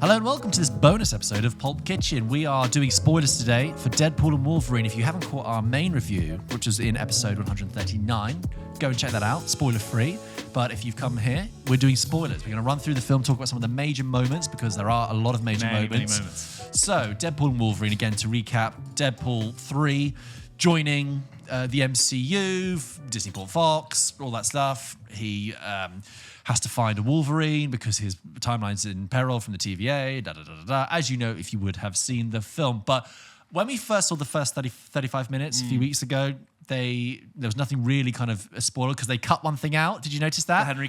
Hello and welcome to this bonus episode of Pulp Kitchen. We are doing spoilers today for Deadpool and Wolverine. If you haven't caught our main review, which was in episode 139, go and check that out, spoiler free. But if you've come here, we're doing spoilers. We're going to run through the film, talk about some of the major moments, because there are a lot of major moments. Many moments. So, Deadpool and Wolverine, again, to recap, Deadpool 3 joining the MCU, Disney bought Fox, all that stuff. He has to find a Wolverine because his timeline's in peril from the TVA, as you know, if you would have seen the film. But when we first saw the first 35 minutes a few weeks ago, there was nothing really kind of a spoiler because they cut one thing out. Did you notice that? The Henry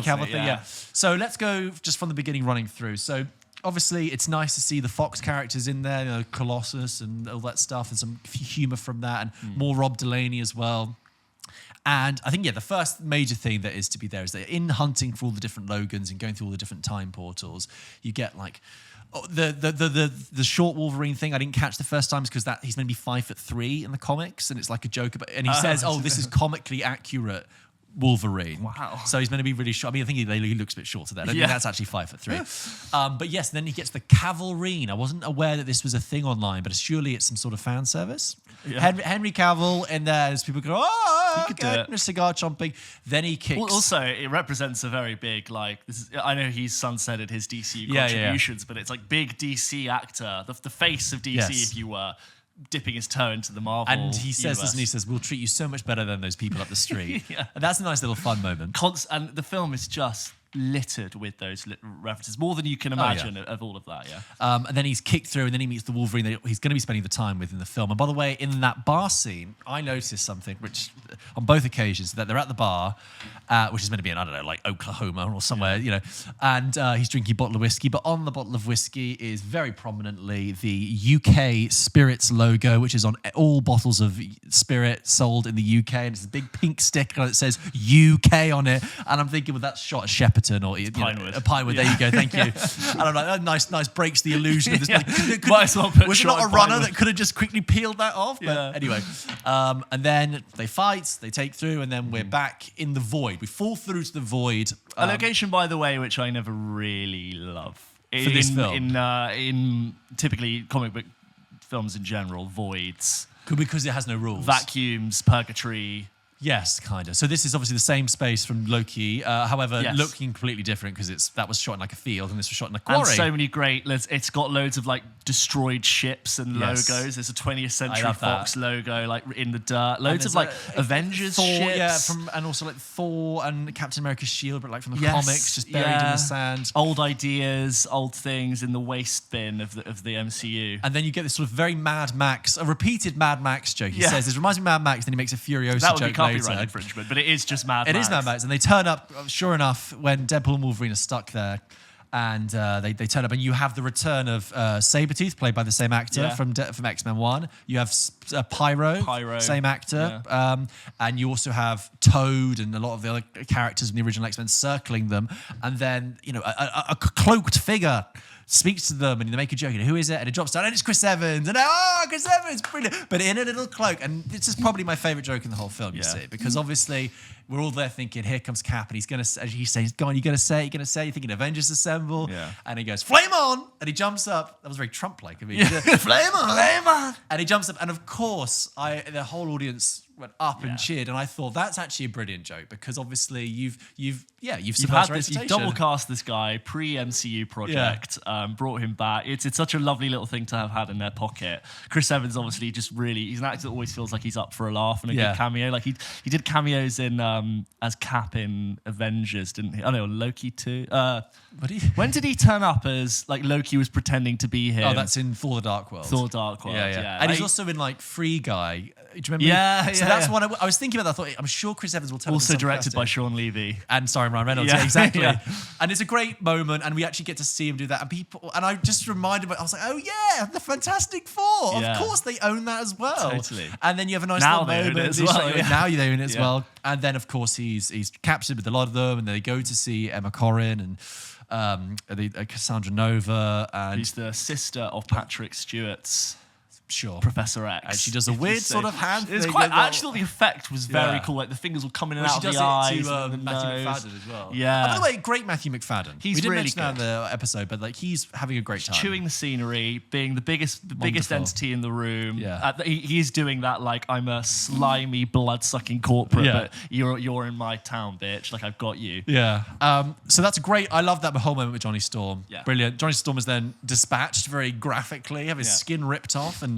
Cavill thing, yeah. So let's go just from the beginning running through. So obviously it's nice to see the Fox characters in there, you know, Colossus and all that stuff, and some humour from that, and more Rob Delaney as well. And I think, the first major thing that is to be there is that in hunting for all the different Logans and going through all the different time portals, you get like the short Wolverine thing. I didn't catch the first time because that he's meant to be 5'3" in the comics, and it's like a joke about. And he says, "Oh, this is comically accurate Wolverine." Wow. So he's meant to be really short. I mean, I think he looks a bit shorter there. I think that's actually 5'3". But yes, then he gets the Cavalrine. I wasn't aware that this was a thing online, but surely it's some sort of fan service. Yeah. Henry Cavill in there as people go, "Oh, okay, cigar chomping." Then he kicks. Well, also, it represents a very big, like, this is, I know he's sunsetted his DCU contributions, but it's like big DC actor, the face of DC, if you were, dipping his toe into the Marvel and he says universe. this, and he says, "We'll treat you so much better than those people up the street." And that's a nice little fun moment. And the film is just littered with those references, more than you can imagine of all of that, and then he's kicked through, and then he meets the Wolverine that he's going to be spending the time with in the film. And by the way, in that bar scene, I noticed something, which on both occasions, that they're at the bar, which is meant to be in, I don't know, like Oklahoma or somewhere, you know, and he's drinking a bottle of whiskey, but on the bottle of whiskey is very prominently the UK Spirits logo, which is on all bottles of spirit sold in the UK, and it's a big pink sticker that says UK on it. And I'm thinking, well, that's shot at Shepperton or Pinewood. Pinewood. There you go, thank you. And I'm like, nice, breaks the illusion of this. Might as well put was it not a runner that could have just quickly peeled that off? But anyway, and then they fight, they take through, and then we're back in the void. We fall through to the void. A location, by the way, which I never really love. For this film? In typically comic book films in general, voids. Because it has no rules. Vacuums, purgatory. Yes, kind of. So this is obviously the same space from Loki, however, looking completely different because that was shot in like a field and this was shot in a quarry. And so many great. It's got loads of like destroyed ships and logos. There's a 20th Century Fox logo like in the dirt. Loads of like Avengers Thor, ships. And also like Thor and Captain America's shield, but like from the comics, just buried in the sand. Old ideas, old things in the waste bin of the MCU. And then you get this sort of very Mad Max, a repeated Mad Max joke. He says, "This reminds me of Mad Max," then he makes a Furiosa that would joke be copyright later. infringement, but it is just Mad Max. It is Mad Max, and they turn up. Sure enough, when Deadpool and Wolverine are stuck there, and they turn up, and you have the return of Sabretooth, played by the same actor from X-Men 1. You have Pyro, same actor, and you also have Toad and a lot of the other characters in the original X-Men circling them, and then a cloaked figure speaks to them and they make a joke, who is it? And it drops down, and it's Chris Evans. And Chris Evans, brilliant. But in a little cloak. And this is probably my favourite joke in the whole film, you see, because obviously we're all there thinking, here comes Cap, and he's going to, as he says, go on, you're going to say, you're thinking Avengers Assemble. Yeah. And he goes, flame on! And he jumps up. That was very Trump-like of me. Flame on! And he jumps up, and of course, the whole audience went up and cheered, and I thought that's actually a brilliant joke because obviously you've double cast this guy pre-MCU project, brought him back. It's such a lovely little thing to have had in their pocket. Chris Evans obviously he's an actor that always feels like he's up for a laugh and a good cameo. Like he did cameos in as Cap in Avengers, didn't he? I know Loki too. When did he turn up as like Loki was pretending to be him? Oh, that's in Thor: The Dark World. Yeah. And he's also in like Free Guy. Do you remember? Yeah. So that's one I was thinking about that. I thought, I'm sure Chris Evans will tell us. Also directed by Sean Levy. And starring Ryan Reynolds. Yeah, exactly. And it's a great moment, and we actually get to see him do that. And I just reminded me, I was like, oh yeah, the Fantastic Four. Of course they own that as well. Totally. And then you have a nice now little moment. As well. Now they own it as well. And then of course he's captured with a lot of them, and they go to see Emma Corrin and Cassandra Nova, and who's the sister of Patrick Stewart's Sure. Professor X. And she does a weird sort of hand It's thing. quite, actually, the effect was very cool. Like the fingers were coming in out of the eyes. She does it to and Matthew nose. McFadden as well. Yeah. By the way, great Matthew McFadden. We didn't really mention that in the episode, but like he's having a great time. Chewing the scenery, being the biggest entity in the room. Yeah. He's doing that like I'm a slimy, blood-sucking corporate, but you're in my town, bitch. Like I've got you. Yeah. So that's great. I love that whole moment with Johnny Storm. Yeah. Brilliant. Johnny Storm is then dispatched very graphically, have his skin ripped off and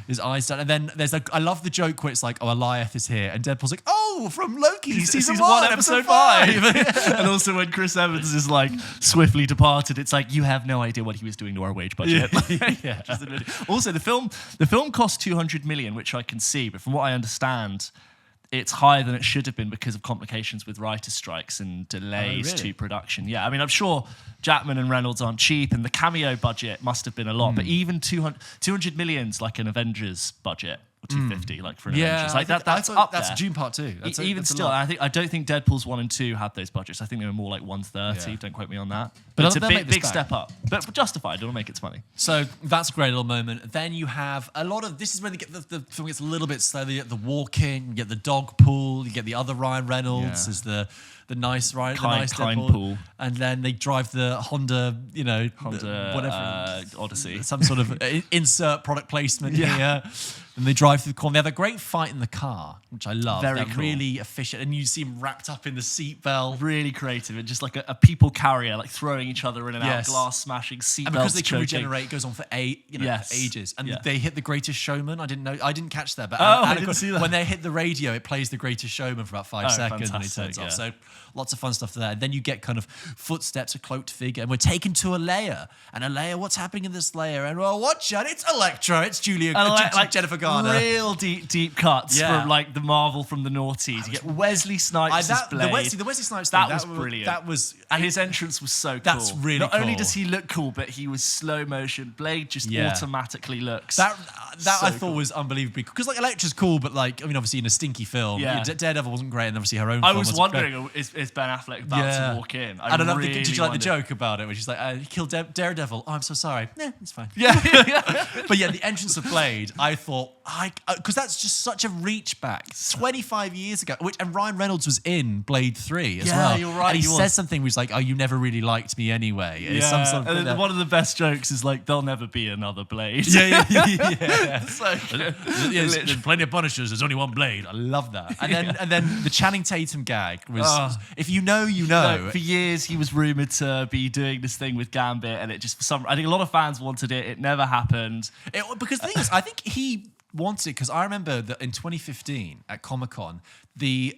his eyes done. And then I love the joke where it's like, oh, Eliath is here. And Deadpool's like, oh, from Loki, season 1, episode 5. And also when Chris Evans is like swiftly departed, it's like, you have no idea what he was doing to our wage budget. Yeah. Also, the film cost 200 million, which I can see, but from what I understand, it's higher than it should have been because of complications with writer strikes and delays to production. Yeah, I mean, I'm sure Jackman and Reynolds aren't cheap, and the cameo budget must have been a lot, but even 200 million's like an Avengers budget. Or 250, like for an Avengers. Like that's up there. That's June Part 2. Even still, I don't think Deadpool's 1 and 2 had those budgets. I think they were more like 130. Don't quote me on that. But it's a big step up. But justified. It'll make its money. So that's a great little moment. Then you have a lot of, this is when the film gets a little bit slow. You get the walking, you get the dog pool, you get the other Ryan Reynolds as the nice Ryan, the nice kind Deadpool. pool. And then they drive the Honda, whatever. Odyssey. Some sort of insert product placement here. And they drive through the corner. They have a great fight in the car, which I love. Very They're cool. really efficient. And you see him wrapped up in the seatbelt. Really creative. And just like a people carrier, like throwing each other in and out, glass smashing, seatbelts. And because they can choking. regenerate, it goes on for ages. And they hit The Greatest Showman. I didn't catch that. But I didn't see that. When they hit the radio, it plays The Greatest Showman for about 5 seconds and it turns off. So lots of fun stuff there. And then you get kind of footsteps, a cloaked figure. And we're taken to Alea. And Alea, what's happening in this layer? And well, watch out, it's Elektra. It's Jennifer Garner. Real deep cuts from like the Marvel from the noughties. You get Wesley Snipes as Blade. The Wesley Snipes thing, that was brilliant. And his entrance was so cool. That's really Not cool. only does he look cool, but he was slow motion. Blade just automatically looks. That so I thought was unbelievably cool. Because like Elektra's cool, but like, I mean, obviously in a stinky film. Yeah. Daredevil wasn't great, and obviously her own I film was wasn't wondering, great. is Ben Affleck about to walk in? I don't know. Did you like the joke about it? Where she's like, he killed Daredevil. Oh, I'm so sorry. Nah, it's fine. Yeah. But yeah, the entrance of Blade, I thought, because that's just such a reach back. 25 years ago. And Ryan Reynolds was in Blade 3 as well. Yeah, you're right. And he says something which is like, oh, you never really liked me anyway. Yeah. Some sort of and then one of the best jokes is like, there'll never be another Blade. Yeah. So, There's plenty of Punishers. There's only one Blade. I love that. And then the Channing Tatum gag was, if you know, you know. For years, he was rumored to be doing this thing with Gambit, and it just I think a lot of fans wanted it. It never happened. Because the thing is, I think he wants it because I remember that in 2015 at Comic-Con, the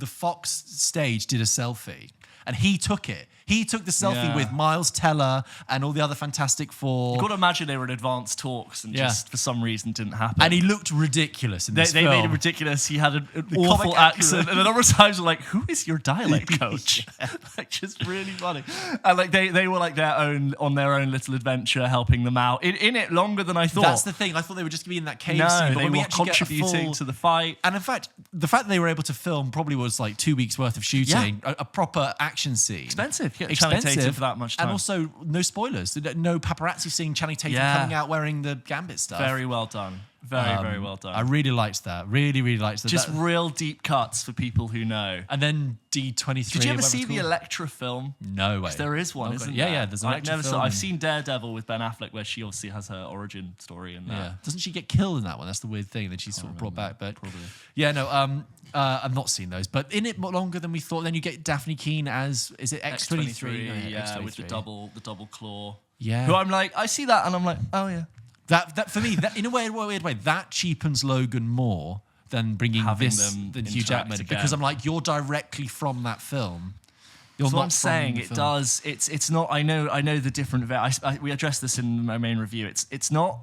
Fox stage did a selfie. And he took it. He took the selfie with Miles Teller and all the other Fantastic Four. You've got to imagine they were in advanced talks and just for some reason didn't happen. And he looked ridiculous in this film. They made him ridiculous. He had an awful accent. And a number of times were like, who is your dialect coach? Like, just really funny. And like they were like on their own little adventure, helping them out. In it longer than I thought. That's the thing. I thought they were just going to be in that cave no, scene. But they were contributing to the fight. And in fact, the fact that they were able to film probably was like 2 weeks worth of shooting. A proper action scene. Expensive. Channing Tatum for that much time. And also, no spoilers. No paparazzi seeing Channing Tatum coming out wearing the Gambit stuff. Very well done. Very well done. I really liked that. Really liked that. Just real deep cuts for people who know. And then D23. Did you ever see the Elektra film? No way. There is one, isn't there? Yeah, there's an Elektra film. I've seen Daredevil with Ben Affleck, where she obviously has her origin story in that. Yeah. Doesn't she get killed in that one? That's the weird thing that she's sort of brought back. But probably. Yeah, no. I've not seen those, but in it longer than we thought. Then you get Daphne Keane as X23? Yeah, with the double claw. Yeah. Who I'm like, I see that, and I'm like, oh yeah. That for me, that in a weird way, that cheapens Logan more than bringing Having this them than Hugh Jackman again. because I'm like, you're directly from that film. You're That's not what I'm saying. It film. does. It's not. I know the different. We addressed this in my main review. It's not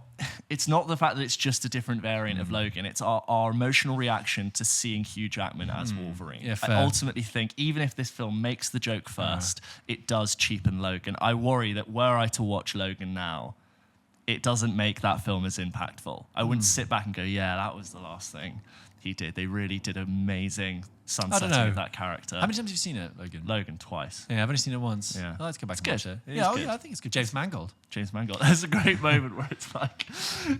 the fact that it's just a different variant of Logan. It's our emotional reaction to seeing Hugh Jackman as Wolverine. Yeah, I ultimately think even if this film makes the joke first, it does cheapen Logan. I worry that were I to watch Logan now, it doesn't make that film as impactful. I wouldn't sit back and go, yeah, that was the last thing. He did. They really did amazing sunsetting of that character. How many times have you seen it, Logan? Logan, twice. Yeah, I've only seen it once. Yeah. Oh, let's go back and watch it. Yeah, I think it's good. James Mangold. There's a great moment where it's like,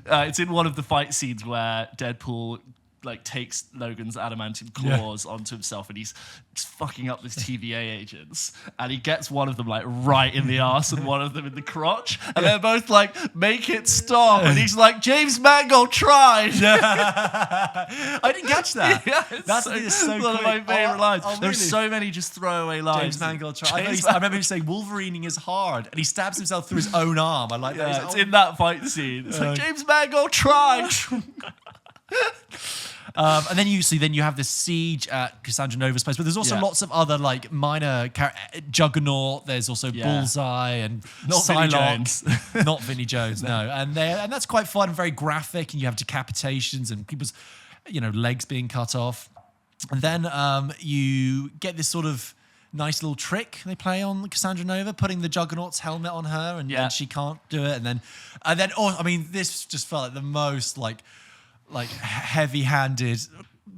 it's in one of the fight scenes where Deadpool like takes Logan's adamantium claws onto himself, and he's just fucking up these TVA agents, and he gets one of them like right in the arse and one of them in the crotch, and they're both like, make it stop, and he's like, James Mangold tried. I didn't catch that. That's so one of my favorite lines. Really? There's so many just throwaway lines. James Mangold tried. I remember him saying Wolverining is hard, and he stabs himself through his own arm. I like that. Yeah, it's in that fight scene. It's like, James Mangold tried. And then you have this siege at Cassandra Nova's place, but there's also lots of other like minor Juggernaut. There's also Bullseye and not Psylocke, not Vinnie Jones, no. And that's quite fun and very graphic. And you have decapitations and people's legs being cut off. And then you get this sort of nice little trick they play on Cassandra Nova, putting the Juggernaut's helmet on her, and then she can't do it. And then this just felt like the most like heavy-handed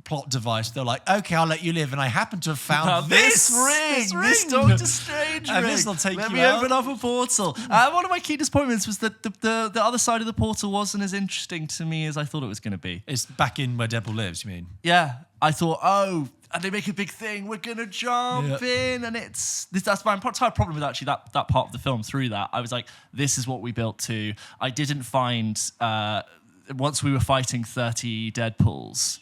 plot device. They're like, okay, I'll let you live, and I happen to have found this ring, this Doctor Strange ring. And this will take Let you me out. open up a portal. One of my key disappointments was that the other side of the portal wasn't as interesting to me as I thought it was going to be. It's back in where Deadpool lives, you mean? Yeah, I thought, and they make a big thing, we're going to jump in, and that's my entire problem with actually that part of the film. Through that, I was like, this is what we built to. I didn't find... once we were fighting 30 Deadpools,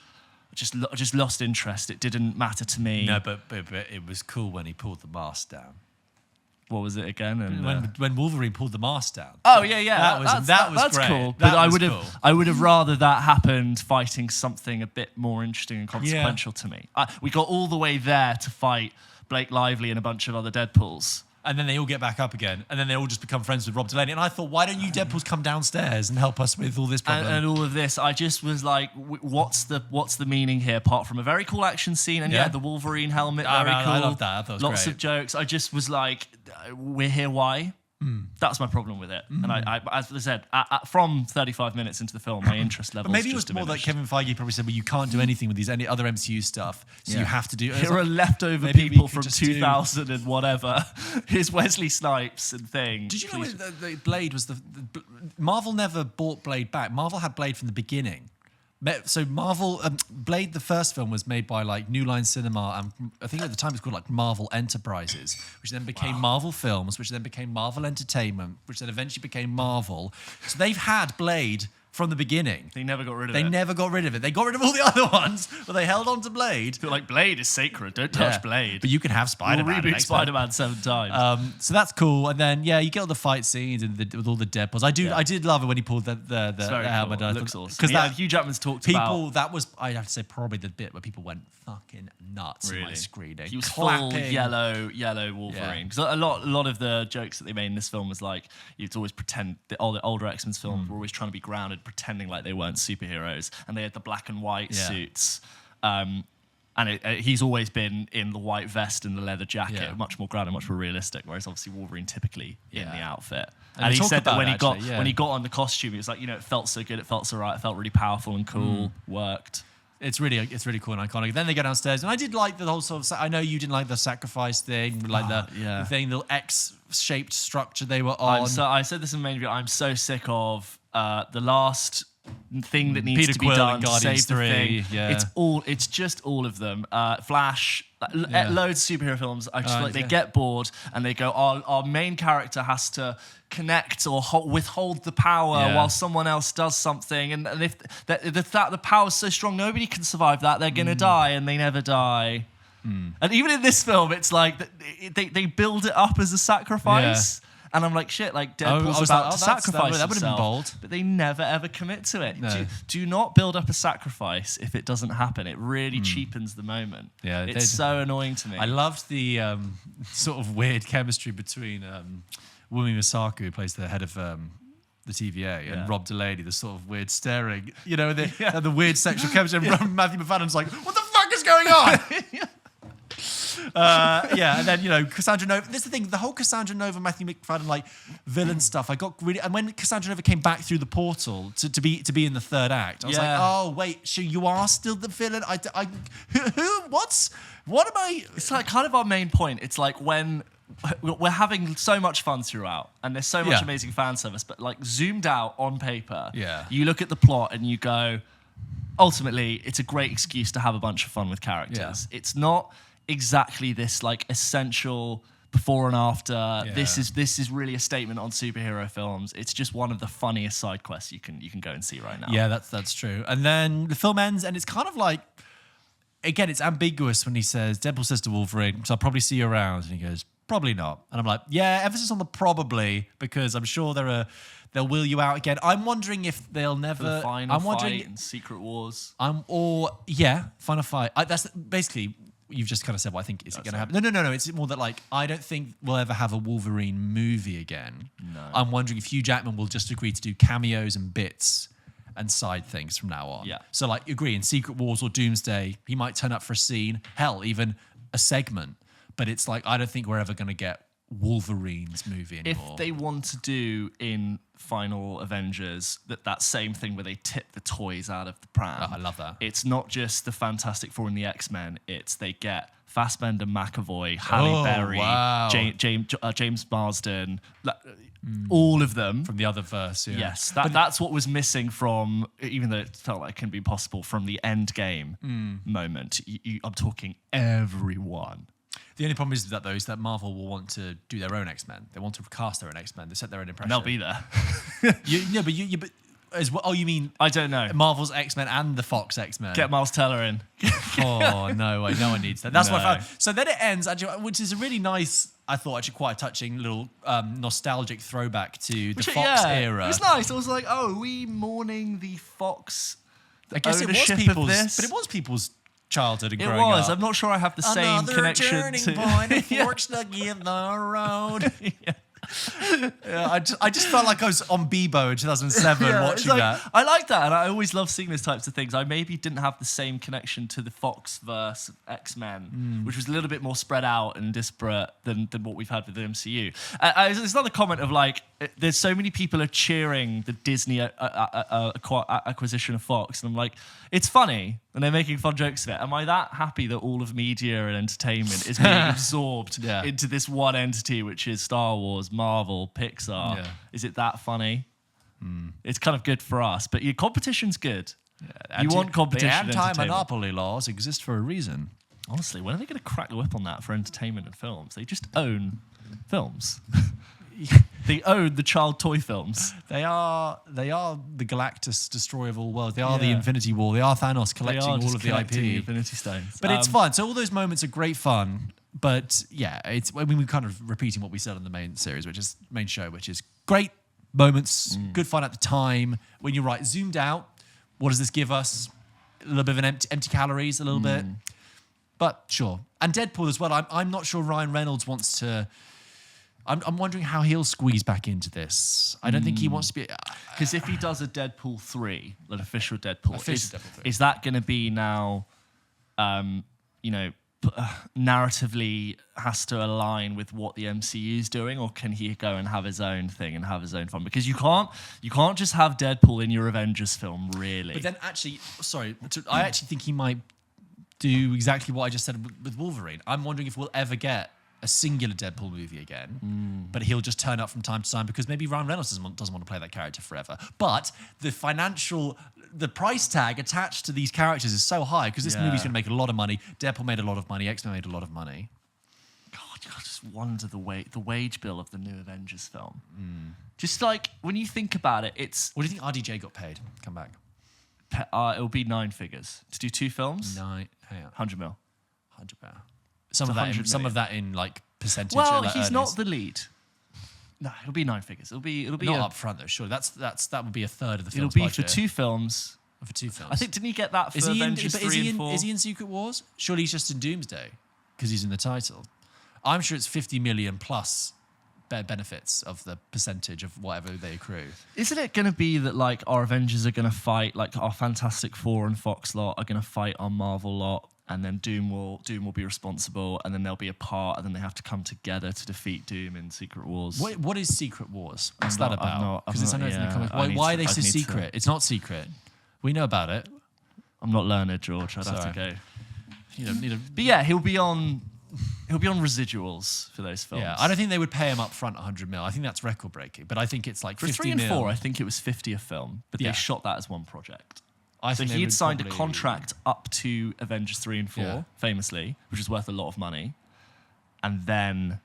just lost interest. It didn't matter to me. No, but it was cool when he pulled the mask down. What was it again? And, when Wolverine pulled the mask down. Oh yeah, that was that's great. cool. But I would have rather that happened fighting something a bit more interesting and consequential to me. We got all the way there to fight Blake Lively and a bunch of other Deadpools. And then they all get back up again, and then they all just become friends with Rob Delaney. And I thought, why don't you Deadpools come downstairs and help us with all this problem? And all of this, I just was like, what's the meaning here? Apart from a very cool action scene, and the Wolverine helmet, very cool. I love that. I thought it was lots great. of jokes. I just was like, we're here, why? That's my problem with it. And I as I said, from 35 minutes into the film, my interest level. But maybe it was more like Kevin Feige probably said, well, you can't do anything with any other MCU stuff, so you have to do. Here are leftover people from 2000 and whatever. Here's Wesley Snipes and thing. Did you know the Blade was the Marvel never bought Blade back? Marvel had Blade from the beginning. So Marvel, Blade, the first film, was made by like New Line Cinema, and I think at the time it was called like Marvel Enterprises, which then became Marvel Films, which then became Marvel Entertainment, which then eventually became Marvel. So they've had Blade from the beginning. They never got rid of it. They never got rid of it. They got rid of all the other ones, but they held on to Blade. Feel like Blade is sacred. Don't touch Blade. But you can have Spider-Man. We'll reboot Spider-Man 7 times. So that's cool. And then you get all the fight scenes and with all the Deadpools. I did love it when he pulled the helmet. Cool. It looks awesome. Because Hugh Jackman's talked people, about. that was, I have to say, probably the bit where people went fucking nuts in my screening. He was clapping. full yellow Wolverine. Because a lot of the jokes that they made in this film was like, you'd always pretend, all the older X-Men films were always trying to be grounded, pretending like they weren't superheroes, and they had the black and white suits. And he's always been in the white vest and the leather jacket, much more grounded, much more realistic. Whereas obviously Wolverine typically in the outfit. And he said that when he got on the costume, he was like, it felt so good, it felt so right, it felt really powerful and cool, worked. It's really cool and iconic. Then they go downstairs, and I did like the whole sort of. I know you didn't like the sacrifice thing, like the thing, the X-shaped structure they were on. I said this in the main review. I'm so sick of the last thing that needs Peter to be Quill done. and Guardians Save the 3, thing. It's just all of them. Flash, loads of superhero films. I just they get bored and they go, our main character has to connect or withhold the power while someone else does something, and if the power's so strong, nobody can survive that. They're gonna die, and they never die. And even in this film, it's like they build it up as a sacrifice. And I'm like, shit, like Deadpool's about to sacrifice that would have been himself, bold. but they never ever commit to it. No. Do not build up a sacrifice if it doesn't happen. It really cheapens the moment. Yeah, it's so annoying to me. I loved the sort of weird chemistry between Wumi Masaku, who plays the head of the TVA, and Rob Delaney, the sort of weird staring, the weird sexual chemistry. And Matthew McFadden's like, what the fuck is going on? Yeah, and then Cassandra Nova. This is the thing. The whole Cassandra Nova, Matthew McFadden villain stuff. I got really, and when Cassandra Nova came back through the portal to be in the third act, I was like, oh wait, so you are still the villain? What am I? It's like kind of our main point. It's like when we're having so much fun throughout, and there's so much amazing fan service, but like zoomed out on paper, you look at the plot and you go, ultimately, it's a great excuse to have a bunch of fun with characters. Yeah. It's not exactly this like essential before and after. Yeah. This is really a statement on superhero films. It's just one of the funniest side quests you can go and see right now. Yeah, that's true. And then the film ends, and it's kind of like, again, it's ambiguous when Deadpool says to Wolverine, so I'll probably see you around, and he goes, probably not. And I'm like, yeah, emphasis on the probably, because I'm sure they'll wheel you out again. I'm wondering if they'll never... For the final fight in Secret Wars. Final fight. That's basically, you've just kind of said what I think is going to happen. No. It's more that I don't think we'll ever have a Wolverine movie again. No. I'm wondering if Hugh Jackman will just agree to do cameos and bits and side things from now on. Yeah. So agree, in Secret Wars or Doomsday, he might turn up for a scene, hell, even a segment. But it's I don't think we're ever going to get Wolverine's movie anymore. If they want to do in Final Avengers that same thing where they tip the toys out of the pram. Oh, I love that. It's not just the Fantastic Four and the X-Men. It's they get Fassbender, McAvoy, Halle Berry, wow. James Marsden, all of them. From the other verse, yeah. Yes, that's what was missing from, even though it felt like it couldn't be possible, from the end game moment. I'm talking everyone. The only problem is that Marvel will want to do their own X-Men. They want to cast their own X-Men. They set their own impression. And they'll be there. You mean... I don't know. Marvel's X-Men and the Fox X-Men. Get Miles Teller in. Oh, no way. No one needs that. That's what I found. So then it ends, actually, which is a really nice, I thought, actually quite a touching little nostalgic throwback to the Fox era. It was nice. I was like, are we mourning the Fox I guess it was people's... But it was people's childhood and growing up. It was. I'm not sure I have the same connection turning point, a fork stuck in the road. I just felt like I was on Bebo in 2007 watching that. I like that, and I always love seeing those types of things. I maybe didn't have the same connection to the Fox-verse X-Men, which was a little bit more spread out and disparate than what we've had with the MCU. It's another comment of there's so many people are cheering the Disney acquisition of Fox, and I'm like, it's funny, and they're making fun jokes of it. Am I that happy that all of media and entertainment is being absorbed into this one entity, which is Star Wars, Marvel, Pixar? Yeah. Is it that funny? It's kind of good for us, but your competition's good. Yeah, you want competition. The anti-monopoly laws exist for a reason. Honestly, when are they going to crack the whip on that for entertainment and films? They just own films. They own the child toy films. They are the Galactus destroyer of all worlds. They are the Infinity War. They are Thanos collecting all of the IP. The Infinity Stones. But it's fun. So all those moments are great fun. But yeah, we're kind of repeating what we said on the main series, main show, which is great moments, good fun at the time. When you're zoomed out, what does this give us? A little bit of an empty calories, a little bit. But sure. And Deadpool as well. I'm not sure Ryan Reynolds wants to... I'm wondering how he'll squeeze back into this. I don't think he wants to be... Because if he does a Deadpool 3, an official Deadpool, is that going to be now, narratively has to align with what the MCU is doing, or can he go and have his own thing and have his own fun? Because you can't just have Deadpool in your Avengers film, really. But then actually, I actually think he might do exactly what I just said with Wolverine. I'm wondering if we'll ever get a singular Deadpool movie again, but he'll just turn up from time to time because maybe Ryan Reynolds doesn't want to play that character forever. But the price tag attached to these characters is so high because this movie's going to make a lot of money. Deadpool made a lot of money. X-Men made a lot of money. God, I just wonder the wage bill of the new Avengers film. Just when you think about it, it's... What do you think RDJ got paid? Come back. It'll be 9 figures to do 2 films. 100 mil. 100 mil. Some of that in percentage. Well, he's not the lead. No, it'll be 9 figures. It'll be not up front though. Sure, that would be a third of the film's budget. It'll be for 2 films. For 2 films. I think didn't he get that for Avengers 3 and 4? Is he in Secret Wars? Surely he's just in Doomsday because he's in the title. I'm sure it's 50 million plus benefits of the percentage of whatever they accrue. Isn't it going to be that our Avengers are going to fight, our Fantastic Four and Fox lot are going to fight our Marvel lot and then Doom will be responsible, and then there'll be a part, and then they have to come together to defeat Doom in Secret Wars. What is Secret Wars? What's that about? Because it's in the comics. Why are they so secret? It's not secret. We know about it. I'm not learned, George. I'd have to go. You don't need to. But yeah, he'll be on residuals for those films. Yeah, I don't think they would pay him up front 100 mil. I think that's record breaking. But I think it's like 50 for 3 and 4. I think it was 50 a film, but they shot that as one project. So he had signed a contract up to Avengers 3 and 4, famously, which is worth a lot of money, and then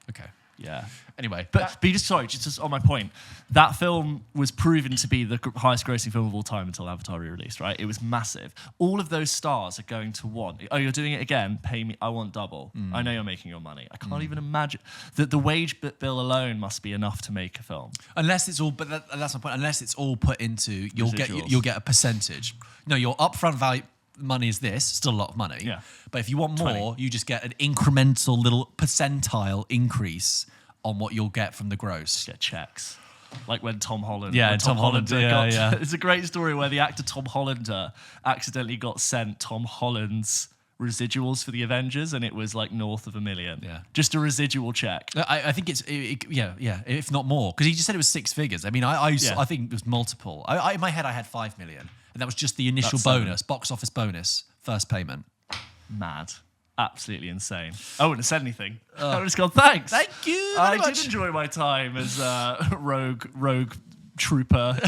Anyway, but just on my point, that film was proven to be the highest grossing film of all time until Avatar re-released, right? It was massive. All of those stars are going to want, oh, you're doing it again, pay me, I want double. I know you're making your money. I can't even imagine that the wage bill alone must be enough to make a film. Unless it's all, that's my point, unless it's all put into, you'll get a percentage. No, your upfront value money is this, still a lot of money. Yeah. But if you want more, you just get an incremental little percentile increase on what you'll get from the gross. Get checks. Like when Tom Holland. Yeah, Tom Hollander got. It's a great story where the actor Tom Hollander accidentally got sent Tom Holland's residuals for the Avengers, and it was like north of $1 million. Yeah. Just a residual check. I think it's, if not more. Because he just said it was 6 figures. I mean, I think it was multiple. In my head, I had 5 million. And that was just the initial bonus, box office bonus, first payment. Mad. Absolutely insane. I wouldn't have said anything. I would have just gone, thanks. Thank you very much. Did enjoy my time as rogue trooper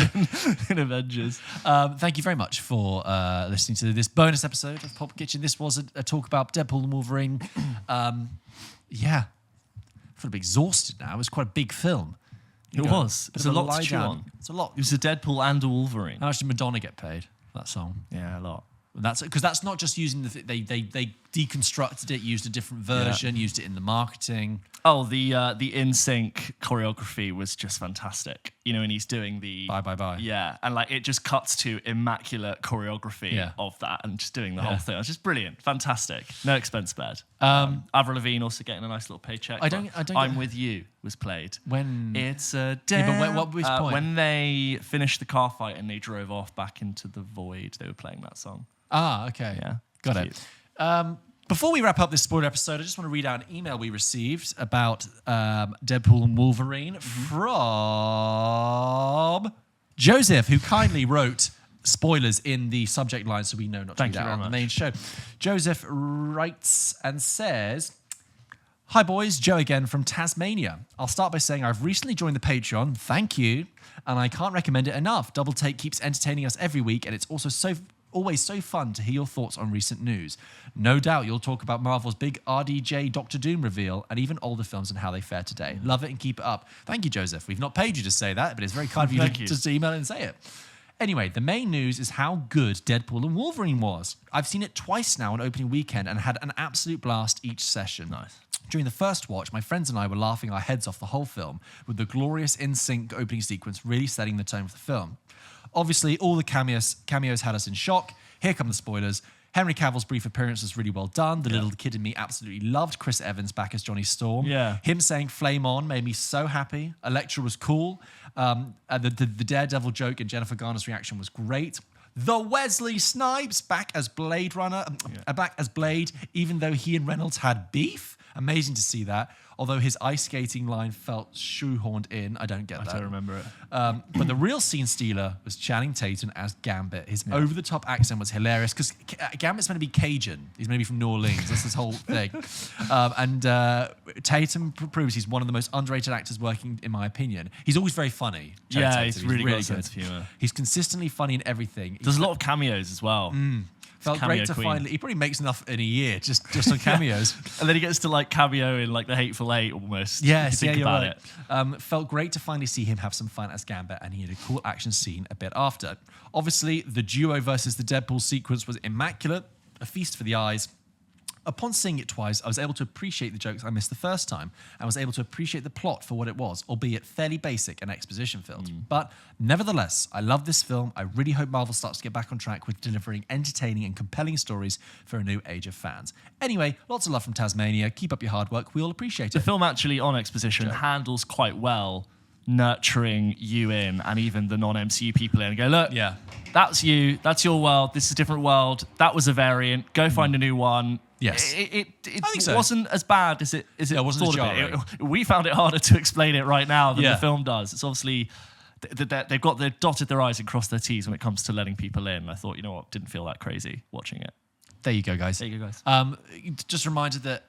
in Avengers. Thank you very much for listening to this bonus episode of Pulp Kitchen. This was a talk about Deadpool and Wolverine. I feel a bit exhausted now. It was quite a big film. It was. It's a lot to chew on. It's a lot. It was a Deadpool and a Wolverine. How much did Madonna get paid for that song? Yeah, a lot. That's because that's not just using they deconstructed it, used a different version, used it in the marketing. Oh, the in-sync choreography was just fantastic. You know, and he's doing the bye. Yeah, and like it just cuts to immaculate choreography of that, and just doing the whole thing. It was just brilliant, fantastic. No expense spared. Avril Lavigne also getting a nice little paycheck. I'm With You was played. When it's a day. Yeah, but what was the point? When they finished the car fight and they drove off back into the void, they were playing that song. Ah, okay. Yeah, got it. Before we wrap up this spoiler episode, I just want to read out an email we received about Deadpool and Wolverine from Joseph, who kindly wrote spoilers in the subject line so we know not to do that on the main show. Joseph writes and says, "Hi boys, Joe again from Tasmania. I'll start by saying I've recently joined the Patreon. Thank you. And I can't recommend it enough. Double Take keeps entertaining us every week, and it's also always so fun to hear your thoughts on recent news. No doubt you'll talk about Marvel's big RDJ Doctor Doom reveal and even older films and how they fare today. Love it and keep it up." Thank you, Joseph. We've not paid you to say that, but it's very kind of you to just email and say it. Anyway, the main news is how good Deadpool and Wolverine was. I've seen it twice now on opening weekend and had an absolute blast each session. Nice. During the first watch, my friends and I were laughing our heads off the whole film, with the glorious in-sync opening sequence really setting the tone for the film. Obviously, all the cameos had us in shock. Here come the spoilers. Henry Cavill's brief appearance was really well done. The little kid in me absolutely loved Chris Evans back as Johnny Storm. Yeah. Him saying "Flame On" made me so happy. Elektra was cool. The Daredevil joke and Jennifer Garner's reaction was great. The Wesley Snipes back as Blade Runner, back as Blade, even though he and Reynolds had beef. Amazing to see that. Although his ice skating line felt shoehorned in. I don't get that. I don't remember it. But the real scene stealer was Channing Tatum as Gambit. His over-the-top accent was hilarious because Gambit's meant to be Cajun. He's meant to be from New Orleans. That's his whole thing. And Tatum proves he's one of the most underrated actors working, in my opinion. He's always very funny. He's really got a sense of humor. He's consistently funny in everything. There's a lot of cameos as well. Felt great to finally. He probably makes enough in a year just on cameos, and then he gets to like cameo in like The Hateful Eight almost. Yes, you're right. Felt great to finally see him have some fun as Gambit, and he had a cool action scene a bit after. Obviously, the duo versus the Deadpool sequence was immaculate, a feast for the eyes. Upon seeing it twice, I was able to appreciate the jokes I missed the first time and was able to appreciate the plot for what it was, albeit fairly basic and exposition filled. But nevertheless, I love this film. I really hope Marvel starts to get back on track with delivering entertaining and compelling stories for a new age of fans. Anyway, lots of love from Tasmania. Keep up your hard work. We all appreciate it. The film actually on exposition handles quite well nurturing you in and even the non-MCU people in and go, look, that's you, that's your world, this is a different world, that was a variant, go find a new one. Yes. It wasn't as bad as it wasn't thought of it. We found it harder to explain it right now than the film does. It's obviously they've dotted their I's and crossed their T's when it comes to letting people in. I thought, you know what, didn't feel that crazy watching it. There you go, guys. Just a reminder that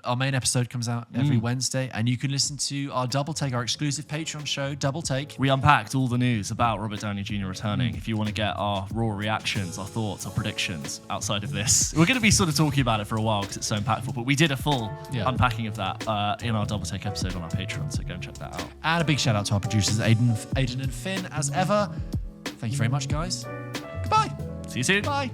our main episode comes out every Wednesday, and you can listen to our Double Take, our exclusive Patreon show, Double Take. We unpacked all the news about Robert Downey Jr. returning. If you want to get our raw reactions, our thoughts, our predictions outside of this, we're going to be sort of talking about it for a while because it's so impactful. But we did a full unpacking of that in our Double Take episode on our Patreon, so go and check that out. And a big shout out to our producers, Aidan and Finn, as ever. Thank you very much, guys. Goodbye. See you soon. Bye.